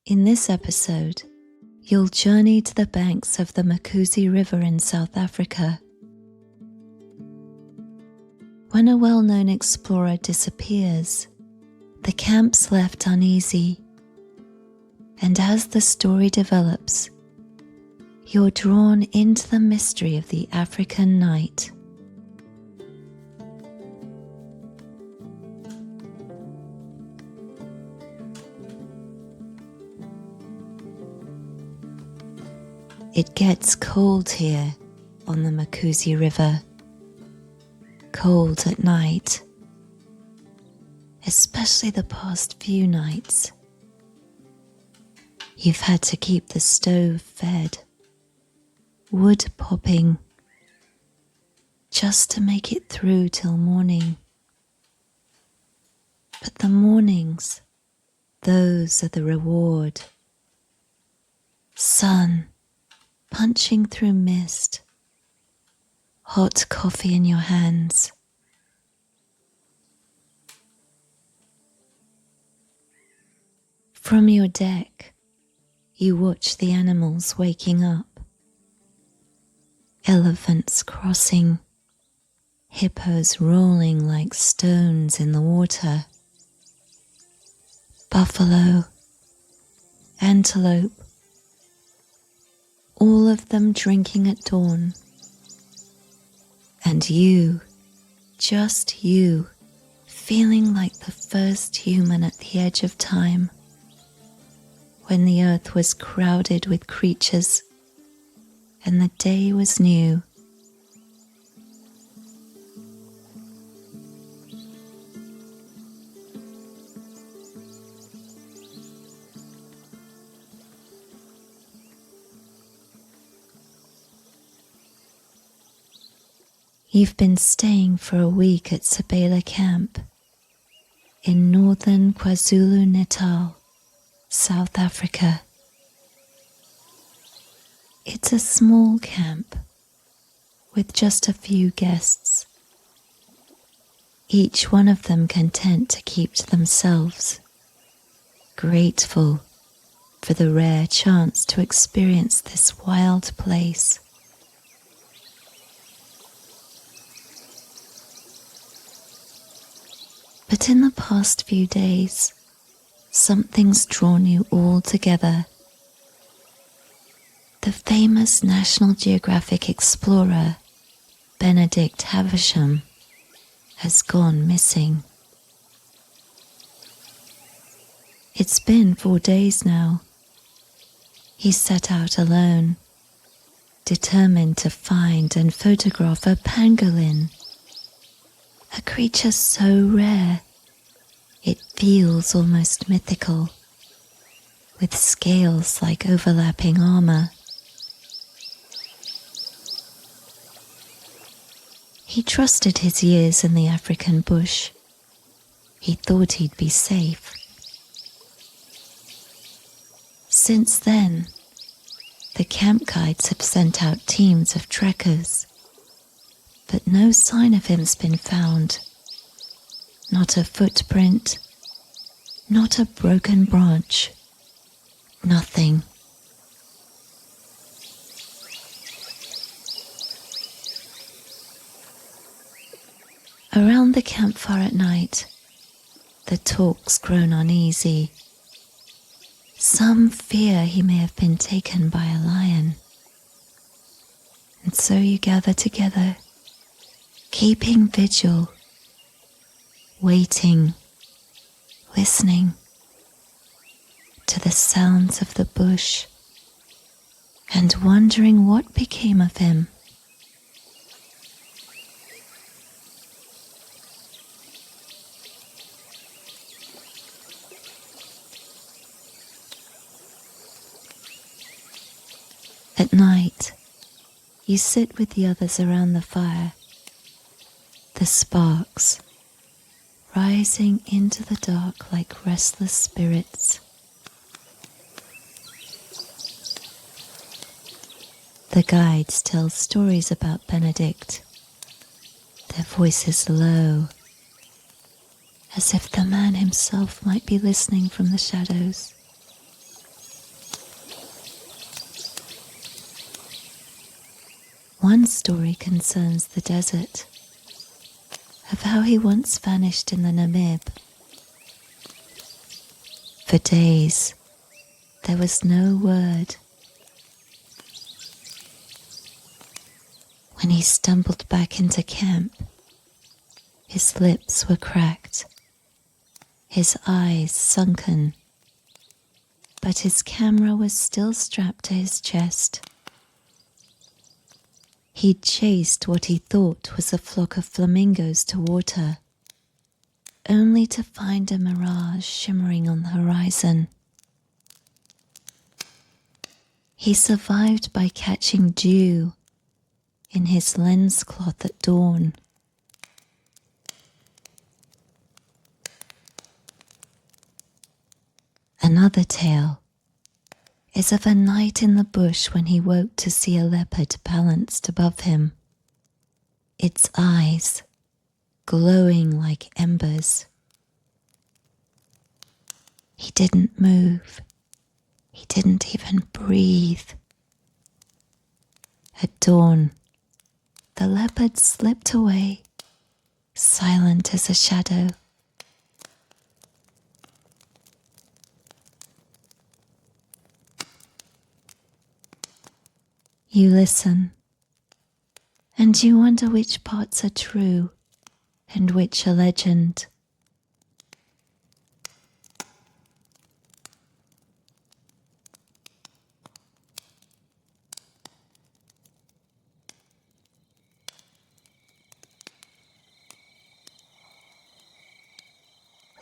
In this episode, you'll journey to the banks of the Mkuze River in South Africa. When a well-known explorer disappears, the camp's left uneasy, and as the story develops, you're drawn into the mystery of the African night. It gets cold here on the Mkuze River. Cold at night, especially the past few nights. You've had to keep the stove fed, wood popping, just to make it through till morning. But the mornings, those are the reward. Sun punching through mist, hot coffee in your hands. From your deck, you watch the animals waking up. Elephants crossing, hippos rolling like stones in the water, buffalo, antelope, all of them drinking at dawn. And you, just you, feeling like the first human at the edge of time, when the earth was crowded with creatures and the day was new. You've been staying for a week at Sabela Camp in northern KwaZulu-Natal, South Africa. It's a small camp with just a few guests, each one of them content to keep to themselves, grateful for the rare chance to experience this wild place. But in the past few days, something's drawn you all together. The famous National Geographic explorer, Benedict Haversham, has gone missing. It's been 4 days now. He set out alone, determined to find and photograph a pangolin, a creature so rare it feels almost mythical, with scales like overlapping armor. He trusted his years in the African bush. He thought he'd be safe. Since then, the camp guides have sent out teams of trekkers, but no sign of him's been found. Not a footprint, not a broken branch, nothing. Around the campfire at night, the talk's grown uneasy. Some fear he may have been taken by a lion. And so you gather together, keeping vigil, waiting, listening to the sounds of the bush and wondering what became of him. At night, you sit with the others around the fire, the sparks rising into the dark like restless spirits. The guides tell stories about Benedict, their voices low, as if the man himself might be listening from the shadows. One story concerns the desert, of how he once vanished in the Namib. For days, there was no word. When he stumbled back into camp, his lips were cracked, his eyes sunken, but his camera was still strapped to his chest. He'd chased what he thought was a flock of flamingos to water, only to find a mirage shimmering on the horizon. He survived by catching dew in his lens cloth at dawn. Another tale is of a night in the bush when he woke to see a leopard balanced above him, its eyes glowing like embers. He didn't move. He didn't even breathe. At dawn, the leopard slipped away, silent as a shadow. You listen, and you wonder which parts are true and which are legend.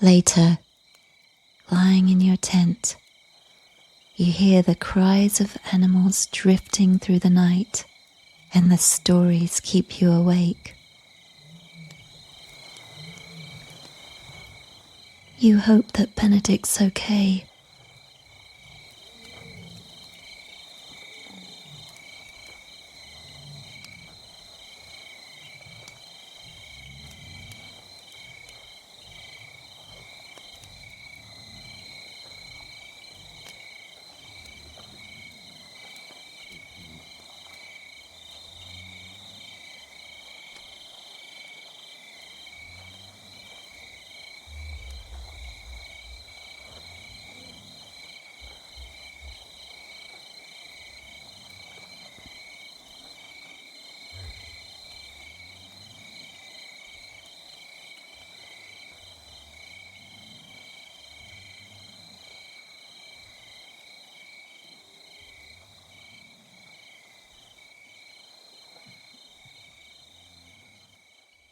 Later, lying in your tent, you hear the cries of animals drifting through the night, and the stories keep you awake. You hope that Benedict's okay.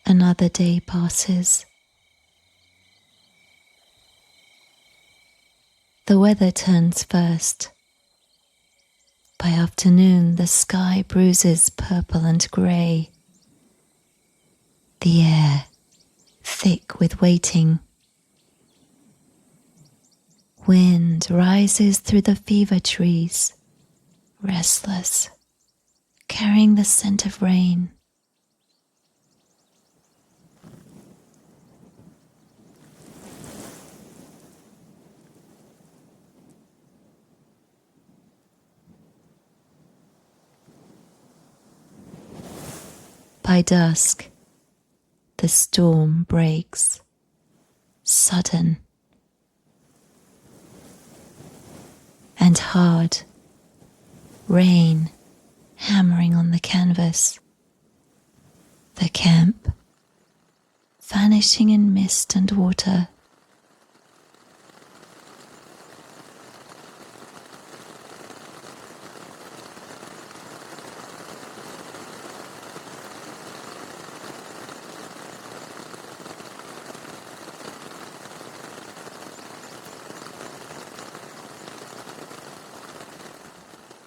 Another day passes. The weather turns first. By afternoon, the sky bruises purple and grey. The air thick with waiting. Wind rises through the fever trees, restless, carrying the scent of rain. By dusk, the storm breaks, sudden and hard, rain hammering on the canvas. The camp vanishing in mist and water.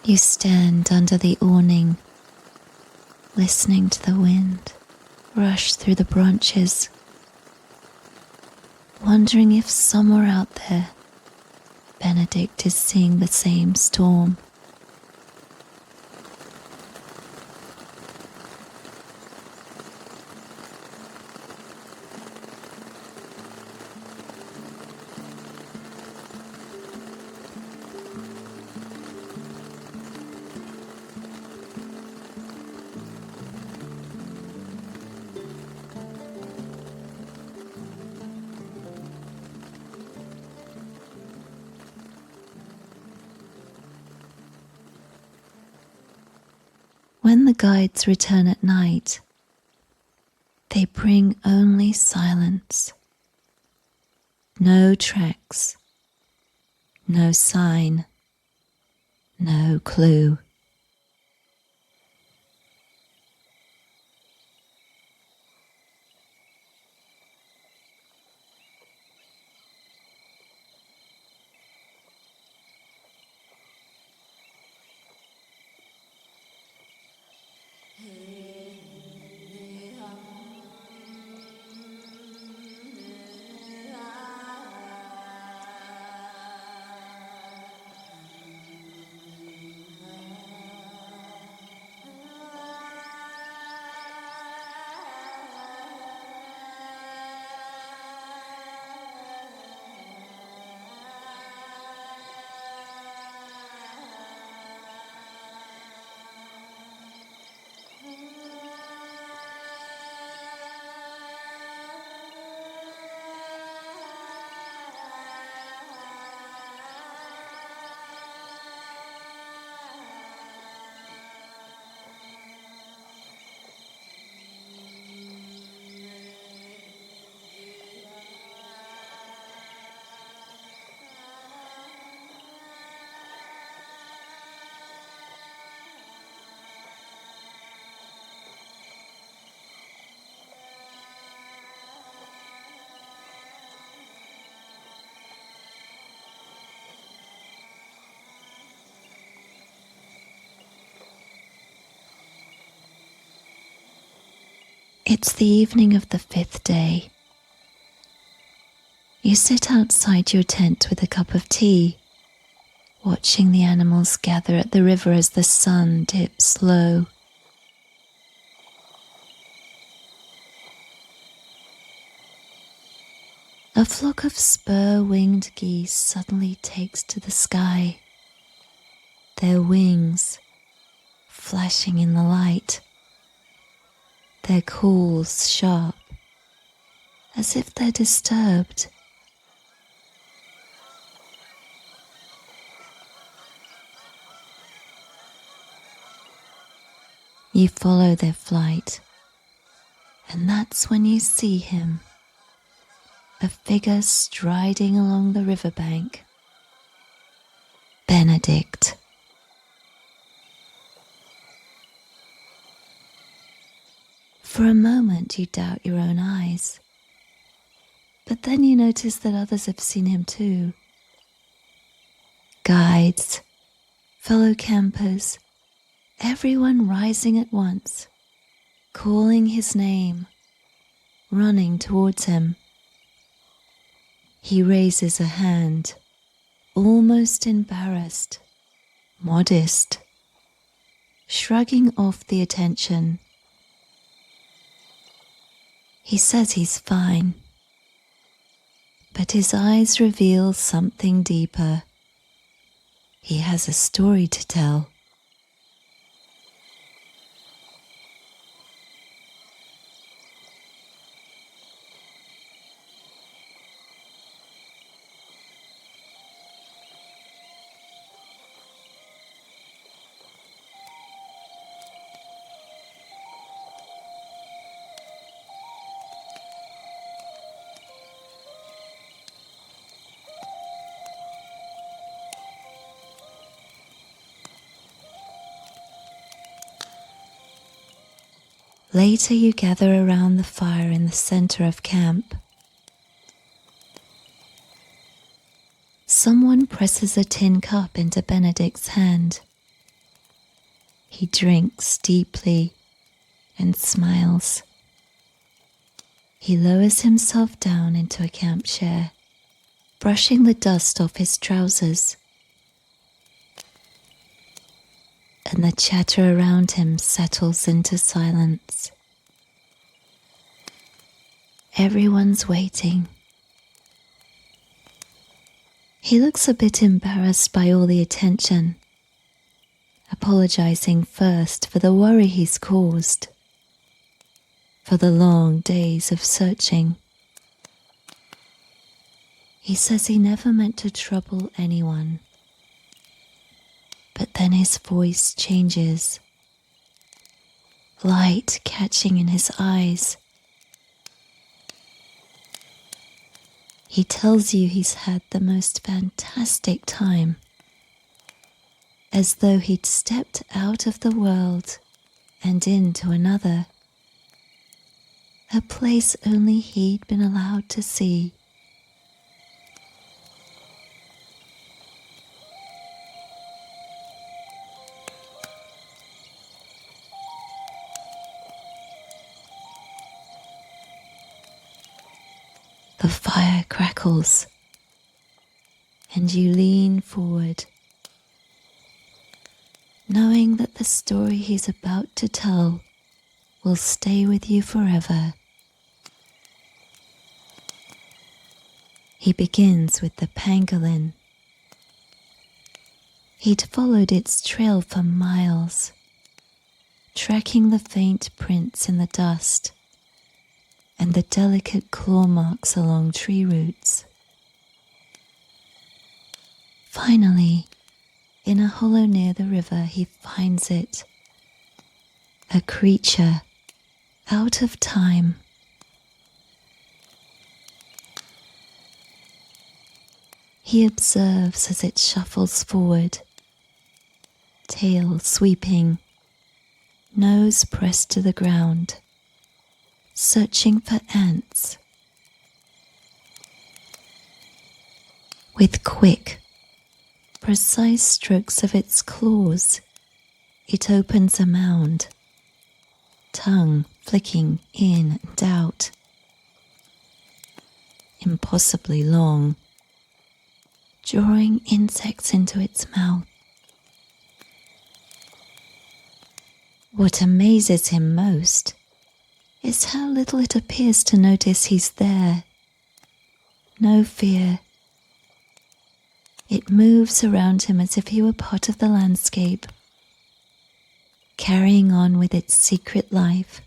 You stand under the awning, listening to the wind rush through the branches, wondering if somewhere out there Benedict is seeing the same storm. When the guides return at night, they bring only silence. No tracks, no sign, no clue. It's the evening of the 5th day. You sit outside your tent with a cup of tea, watching the animals gather at the river as the sun dips low. A flock of spur-winged geese suddenly takes to the sky, their wings flashing in the light, their calls sharp, as if they're disturbed. You follow their flight, and that's when you see him, a figure striding along the riverbank. Benedict. For a moment you doubt your own eyes, but then you notice that others have seen him too. Guides, fellow campers, everyone rising at once, calling his name, running towards him. He raises a hand, almost embarrassed, modest, shrugging off the attention. He says he's fine, but his eyes reveal something deeper. He has a story to tell. Later you gather around the fire in the center of camp. Someone presses a tin cup into Benedict's hand. He drinks deeply and smiles. He lowers himself down into a camp chair, brushing the dust off his trousers. And the chatter around him settles into silence. Everyone's waiting. He looks a bit embarrassed by all the attention, apologizing first for the worry he's caused, for the long days of searching. He says he never meant to trouble anyone. But then his voice changes. light catching in his eyes. He tells you he's had the most fantastic time, as though he'd stepped out of the world and into another, a place only he'd been allowed to see. The fire crackles, and you lean forward, knowing that the story he's about to tell will stay with you forever. He begins with the pangolin. He'd followed its trail for miles, tracking the faint prints in the dust and the delicate claw marks along tree roots. Finally, in a hollow near the river, he finds it, a creature out of time. He observes as it shuffles forward, tail sweeping, nose pressed to the ground, searching for ants. With quick, precise strokes of its claws, it opens a mound, tongue flicking in and out, impossibly long, drawing insects into its mouth. What amazes him most is how little it appears to notice he's there. No fear. It moves around him as if he were part of the landscape, carrying on with its secret life.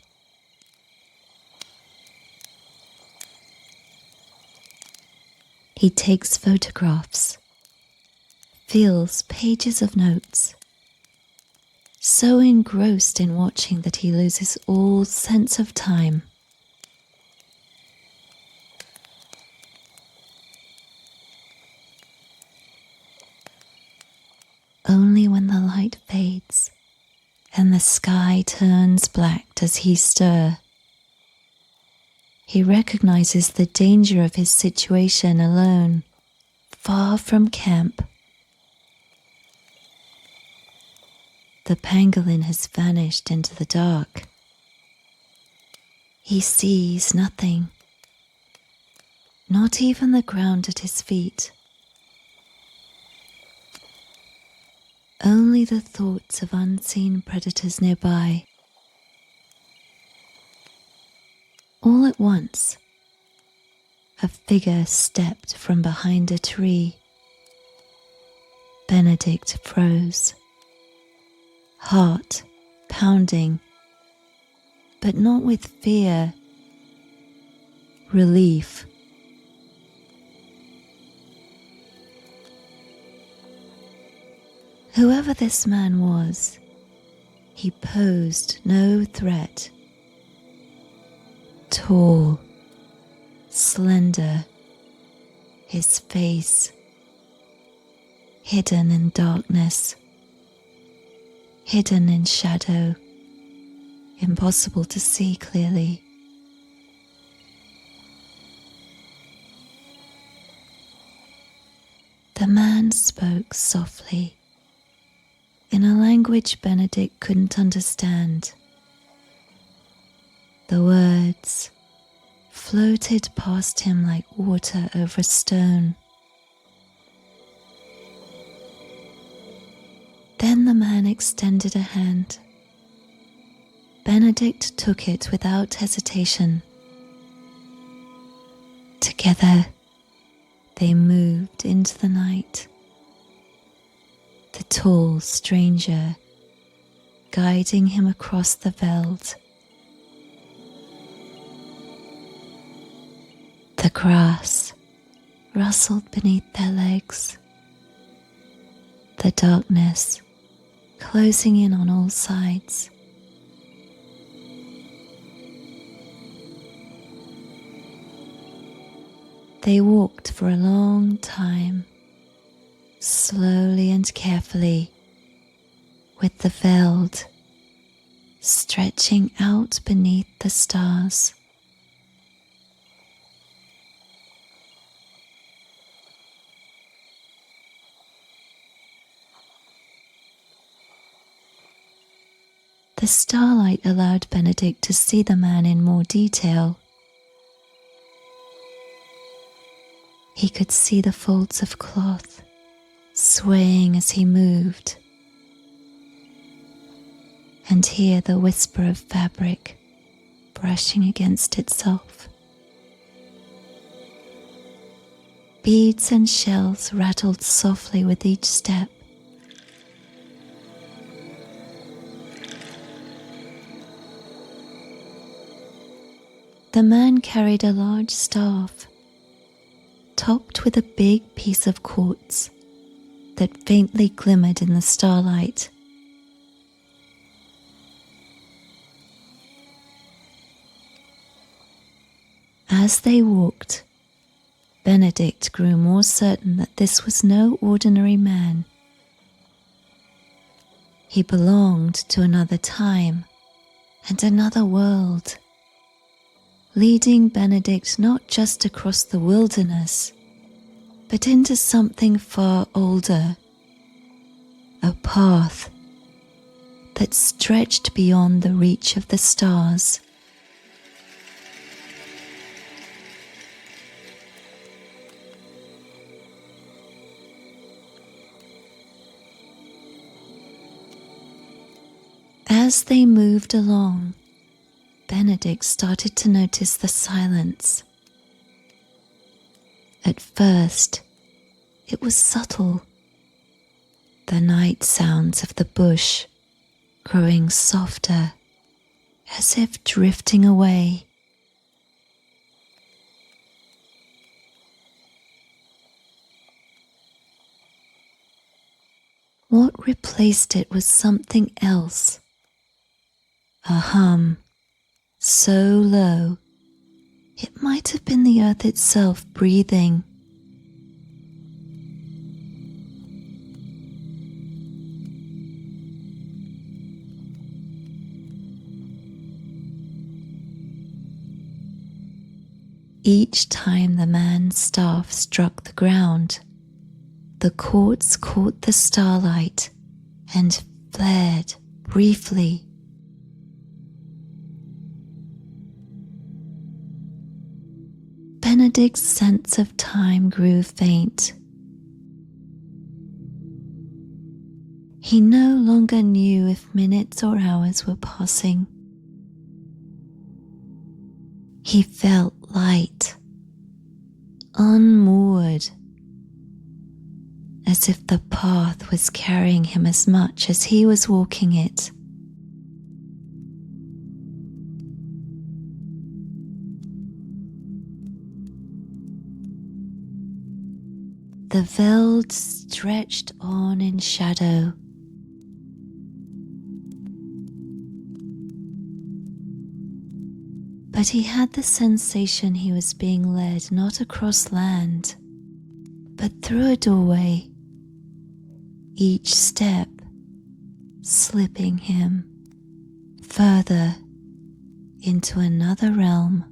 He takes photographs, fills pages of notes, so engrossed in watching that he loses all sense of time. Only when the light fades and the sky turns black does he stir. He recognizes the danger of his situation alone, far from camp. The pangolin has vanished into the dark. He sees nothing, not even the ground at his feet. Only the thoughts of unseen predators nearby. All at once, a figure stepped from behind a tree. Benedict froze, heart pounding, but not with fear, relief. Whoever this man was, he posed no threat. Tall, slender, his face hidden in darkness, hidden in shadow, impossible to see clearly. The man spoke softly, in a language Benedict couldn't understand. The words floated past him like water over a stone. Then the man extended a hand. Benedict took it without hesitation. Together, they moved into the night. The tall stranger guiding him across the veld. The grass rustled beneath their legs. The darkness closing in on all sides. They walked for a long time, slowly and carefully, with the veld stretching out beneath the stars. The starlight allowed Benedict to see the man in more detail. He could see the folds of cloth swaying as he moved, and hear the whisper of fabric brushing against itself. Beads and shells rattled softly with each step. The man carried a large staff, topped with a big piece of quartz that faintly glimmered in the starlight. As they walked, Benedict grew more certain that this was no ordinary man. He belonged to another time and another world, leading Benedict not just across the wilderness, but into something far older, a path that stretched beyond the reach of the stars. As they moved along, Benedict started to notice the silence. At first, it was subtle, the night sounds of the bush growing softer, as if drifting away. What replaced it was something else, a hum so low it might have been the earth itself breathing. Each time the man's staff struck the ground, the quartz caught the starlight and flared briefly. Benedict's sense of time grew faint. He no longer knew if minutes or hours were passing. He felt light, unmoored, as if the path was carrying him as much as he was walking it. The veld stretched on in shadow. But he had the sensation he was being led not across land, but through a doorway, each step slipping him further into another realm.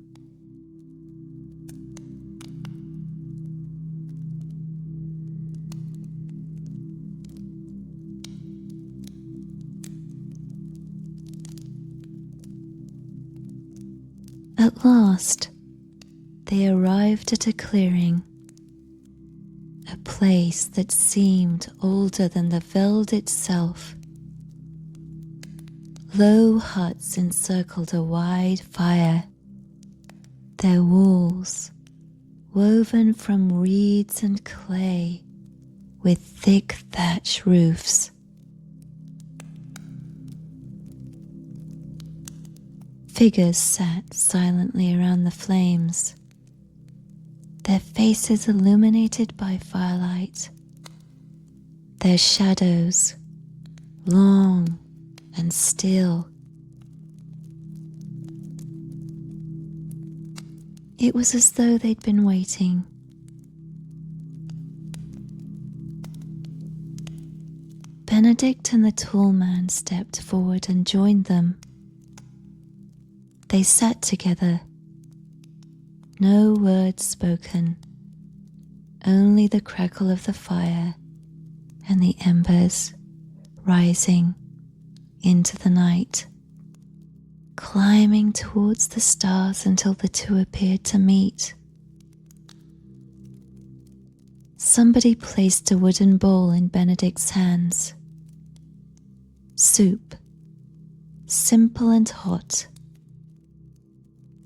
At last, they arrived at a clearing, a place that seemed older than the veld itself. Low huts encircled a wide fire, their walls woven from reeds and clay with thick thatch roofs. Figures sat silently around the flames, their faces illuminated by firelight, their shadows long and still. It was as though they'd been waiting, Benedict and the tall man stepped forward and joined them. They sat together, no words spoken, only the crackle of the fire and the embers rising into the night, climbing towards the stars until the two appeared to meet. Somebody placed a wooden bowl in Benedict's hands. Soup, simple and hot.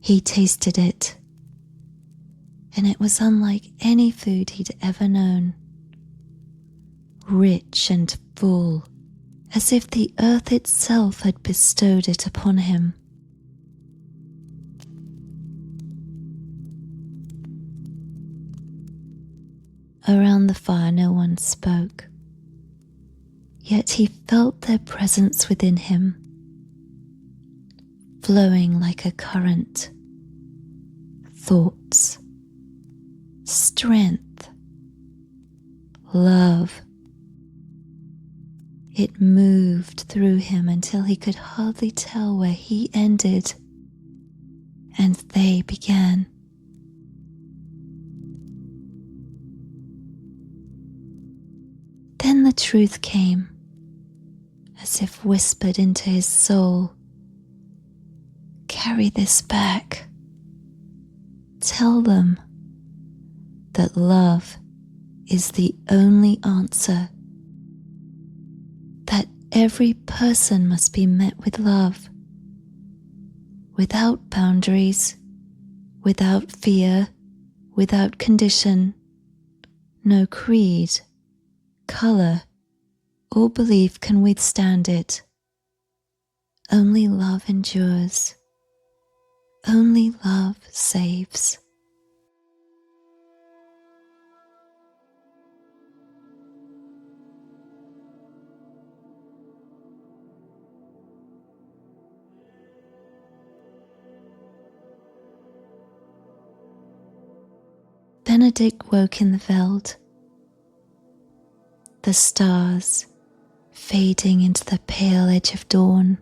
He tasted it, and it was unlike any food he'd ever known. Rich and full, as if the earth itself had bestowed it upon him. Around the fire no one spoke, yet he felt their presence within him, flowing like a current. Thoughts, strength, love. It moved through him until he could hardly tell where he ended and they began. Then the truth came, as if whispered into his soul. Carry this back. Tell them that love is the only answer. That every person must be met with love, without boundaries, without fear, without condition. No creed, color, or belief can withstand it. Only love endures. Only love saves. Benedict woke in the veld. The stars fading into the pale edge of dawn.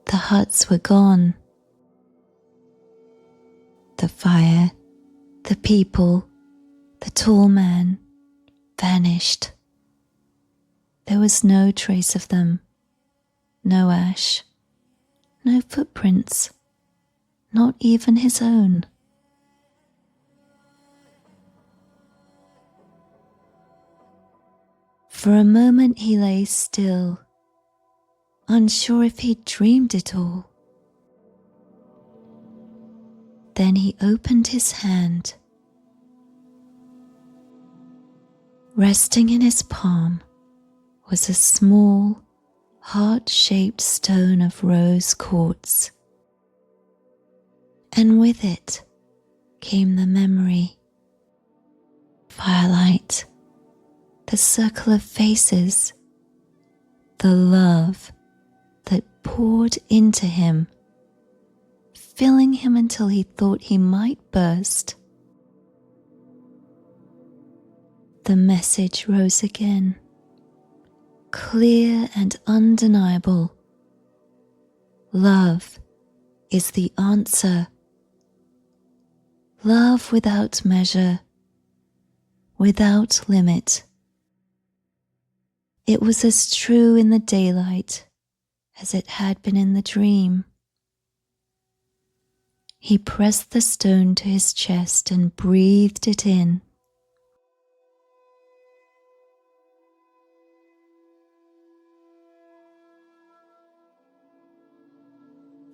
The huts were gone. The fire, the people, the tall man vanished. There was no trace of them, no ash, no footprints, not even his own. For a moment he lay still, unsure if he'd dreamed it all. Then he opened his hand. Resting in his palm was a small, heart-shaped stone of rose quartz. And with it came the memory. Firelight, the circle of faces, the love that poured into him, filling him until he thought he might burst. The message rose again, clear and undeniable. Love is the answer. Love without measure, without limit. It was as true in the daylight as it had been in the dream. He pressed the stone to his chest and breathed it in.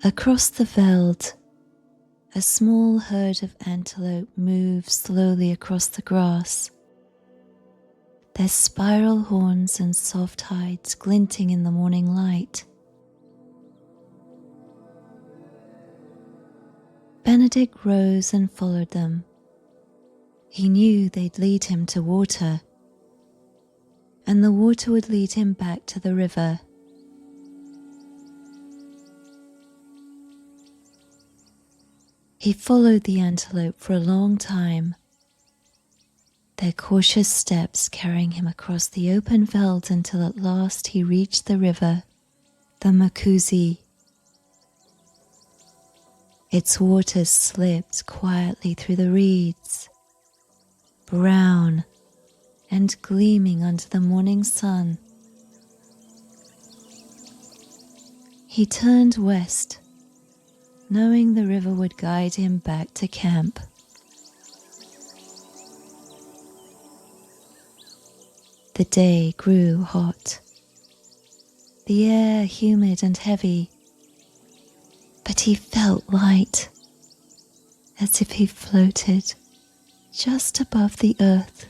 Across the veld, a small herd of antelope moved slowly across the grass, their spiral horns and soft hides glinting in the morning light. Benedict rose and followed them. He knew they'd lead him to water, and the water would lead him back to the river. He followed the antelope for a long time. their cautious steps carrying him across the open veldt until at last he reached the river, the Mkuze. Its waters slipped quietly through the reeds, brown and gleaming under the morning sun. He turned west, knowing the river would guide him back to camp. The day grew hot, the air humid and heavy, but he felt light, as if he floated just above the earth.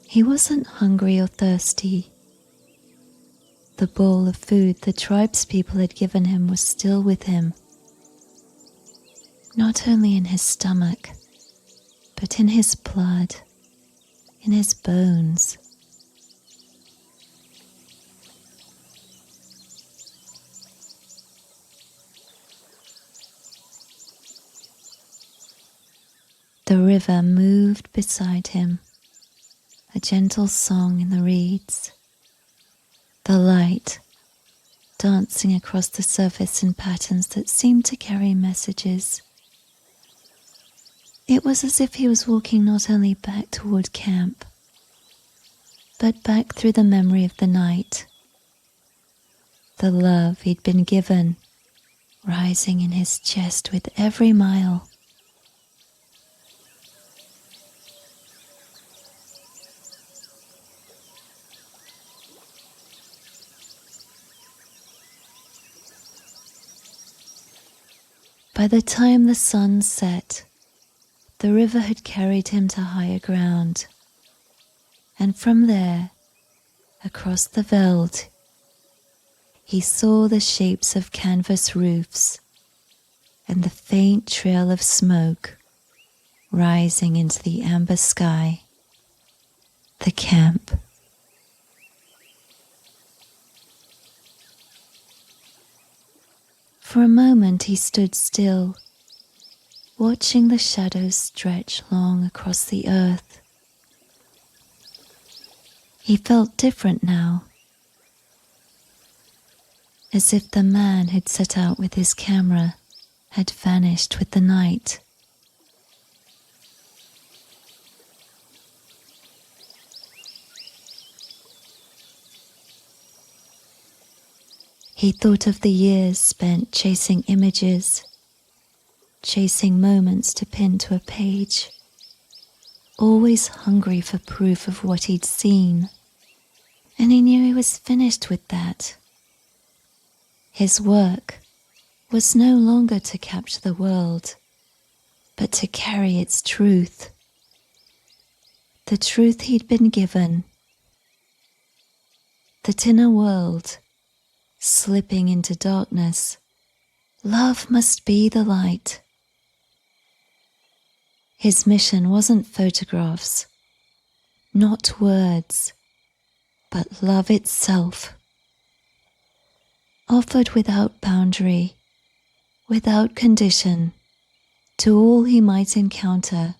He wasn't hungry or thirsty. The bowl of food the tribespeople had given him was still with him, not only in his stomach, but in his blood, in his bones. The river moved beside him, a gentle song in the reeds, the light dancing across the surface in patterns that seemed to carry messages. It was as if he was walking not only back toward camp, but back through the memory of the night, the love he'd been given, rising in his chest with every mile. By the time the sun set, the river had carried him to higher ground, and from there, across the veldt, he saw the shapes of canvas roofs and the faint trail of smoke rising into the amber sky, the camp. For a moment he stood still, watching the shadows stretch long across the earth. He felt different now, as if the man who'd set out with his camera had vanished with the night. He thought of the years spent chasing images, chasing moments to pin to a page, always hungry for proof of what he'd seen, and he knew he was finished with that. His work was no longer to capture the world, but to carry its truth, the truth he'd been given, that in a world slipping into darkness, love must be the light. His mission wasn't photographs, not words, but love itself, offered without boundary, without condition, to all he might encounter.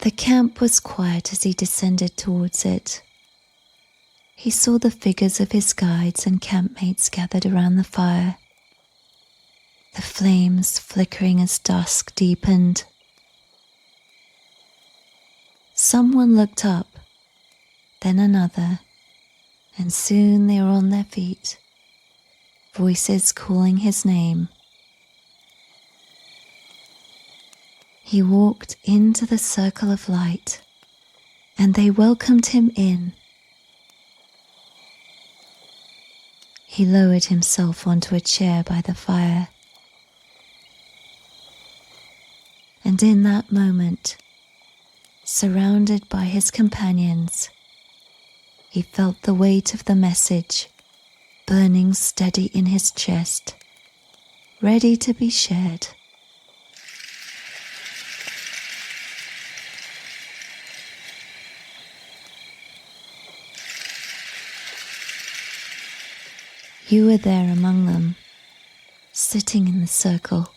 The camp was quiet as he descended towards it. He saw the figures of his guides and campmates gathered around the fire, the flames flickering as dusk deepened. Someone looked up, then another, and soon they were on their feet, voices calling his name. He walked into the circle of light, and they welcomed him in. He lowered himself onto a chair by the fire. And in that moment, surrounded by his companions, he felt the weight of the message burning steady in his chest, ready to be shared. You were there among them, sitting in the circle,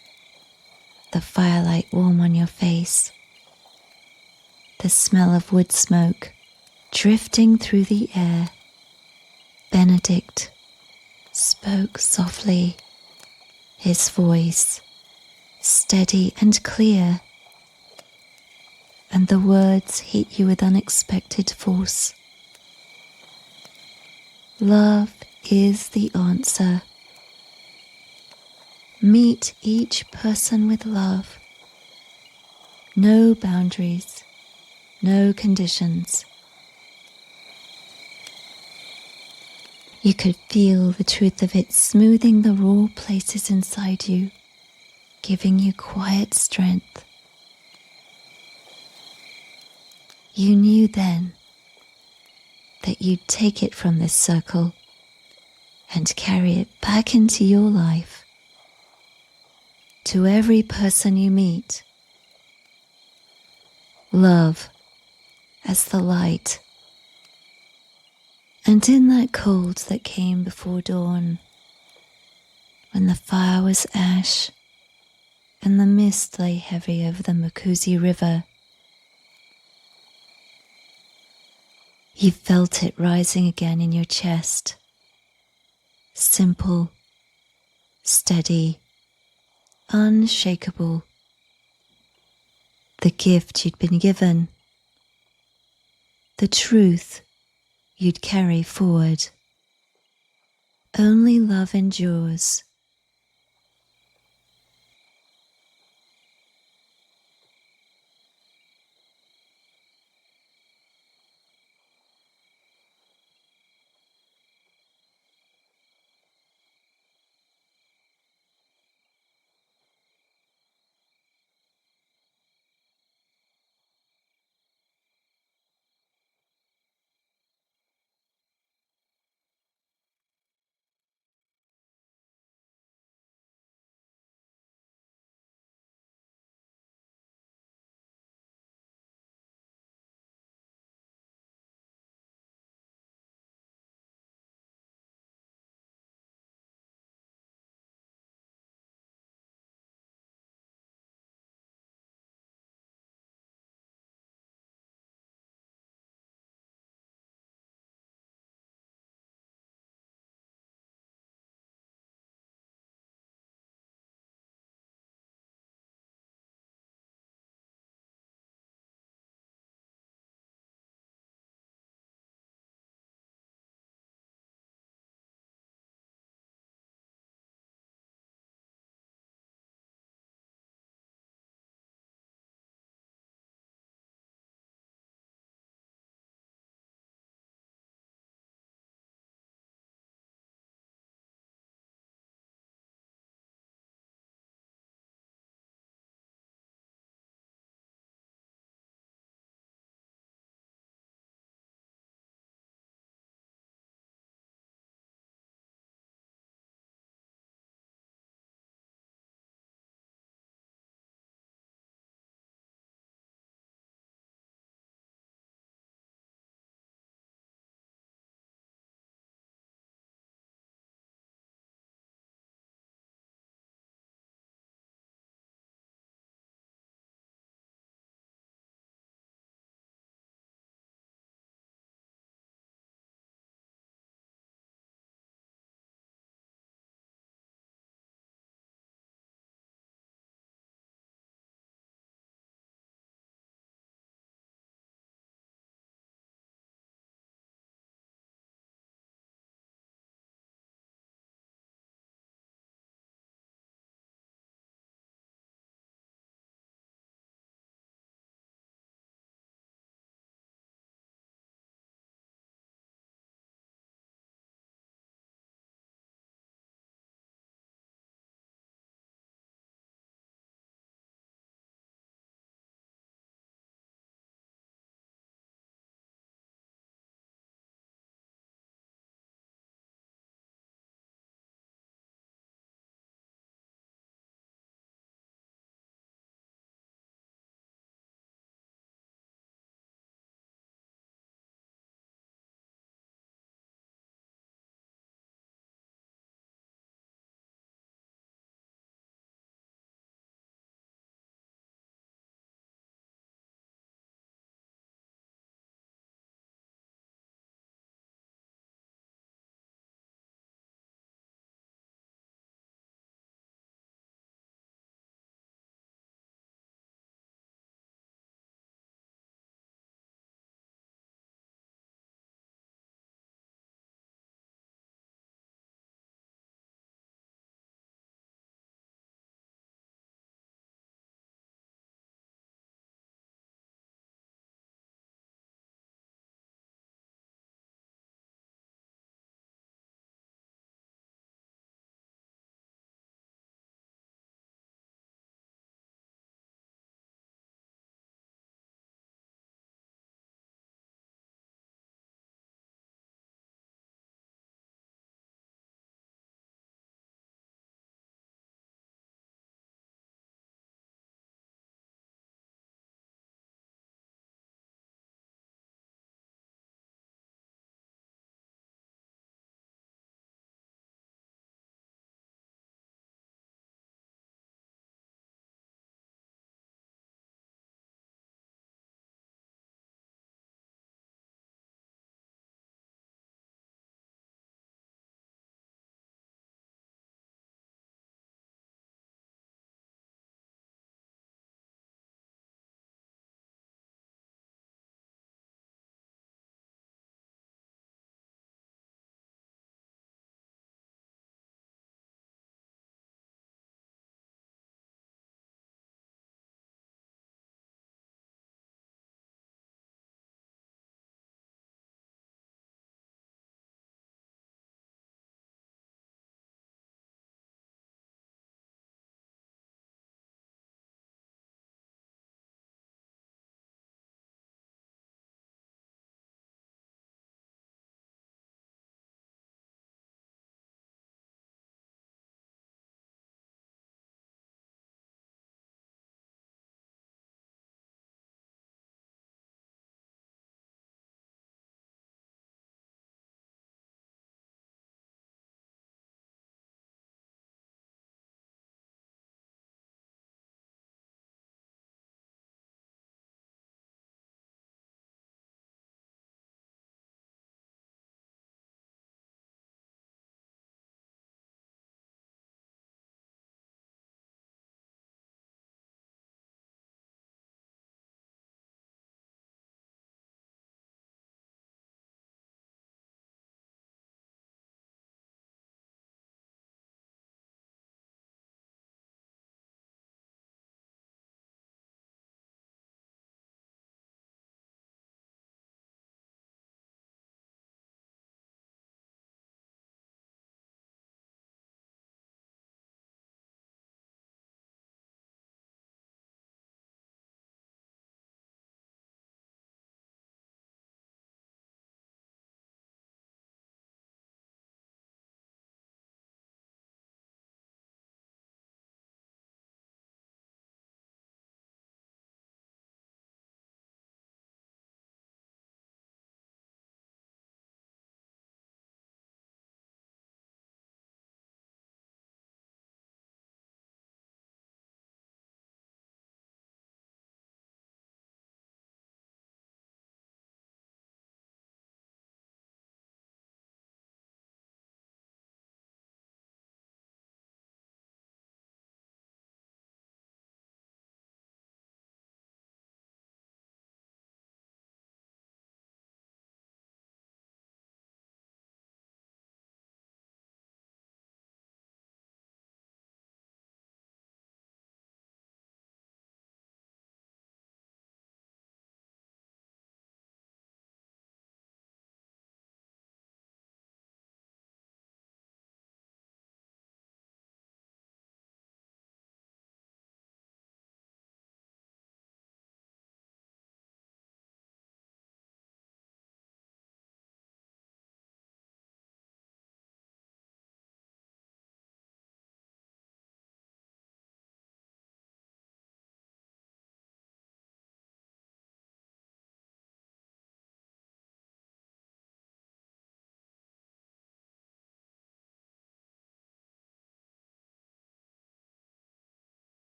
the firelight warm on your face, the smell of wood smoke drifting through the air. Benedict spoke softly, his voice steady and clear, and the words hit you with unexpected force. Love is the answer. Meet each person with love. No boundaries, no conditions. You could feel the truth of it smoothing the raw places inside you, giving you quiet strength. You knew then that you'd take it from this circle and carry it back into your life, to every person you meet. Love as the light. And in that cold that came before dawn, when the fire was ash and the mist lay heavy over the Mkuze River, you felt it rising again in your chest, simple, steady, unshakable. The gift you'd been given, the truth you'd carry forward. Only love endures.